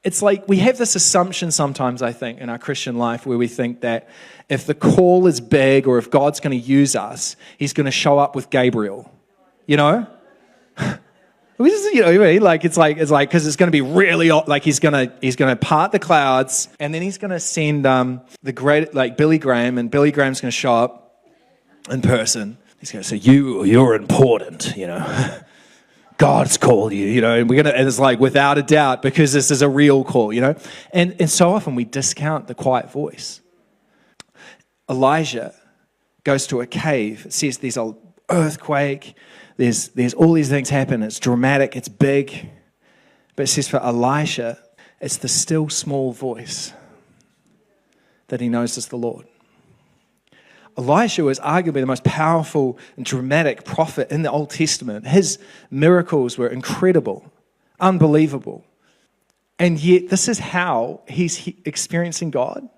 It's like we have this assumption sometimes, I think, in our Christian life where we think that if the call is big or if God's going to use us, he's going to show up with Gabriel, you know? You know what I mean? Like it's like because it's going to be really like he's going to part the clouds, and then he's going to send the great like Billy Graham, and Billy Graham's going to show up in person. He's going to say, you're important, you know. God's called you, you know, and it's like without a doubt, because this is a real call, you know. And so often we discount the quiet voice. Elijah goes to a cave. It says there's an earthquake. There's all these things happen. It's dramatic. It's big. But it says for Elisha, it's the still small voice that he knows is the Lord. Elisha was arguably the most powerful and dramatic prophet in the Old Testament. His miracles were incredible, unbelievable. And yet this is how he's experiencing God.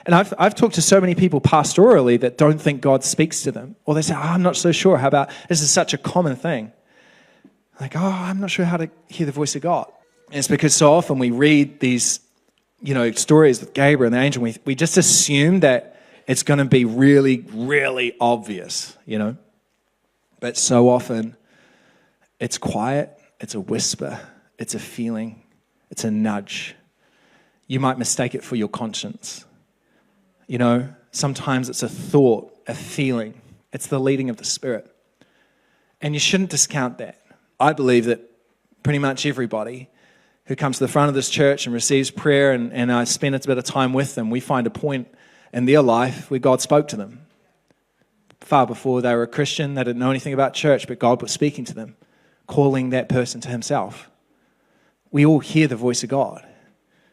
And I've talked to so many people pastorally that don't think God speaks to them. Or they say, I'm not so sure. How about, this is such a common thing. Like, I'm not sure how to hear the voice of God. And it's because so often we read these, you know, stories with Gabriel and the angel. We just assume that it's going to be really, really obvious, you know. But so often it's quiet, it's a whisper, it's a feeling, it's a nudge. You might mistake it for your conscience. You know, sometimes it's a thought, a feeling. It's the leading of the Spirit. And you shouldn't discount that. I believe that pretty much everybody who comes to the front of this church and receives prayer and I spend a bit of time with them, we find a point in their life where God spoke to them. Far before they were a Christian, they didn't know anything about church, but God was speaking to them, calling that person to himself. We all hear the voice of God.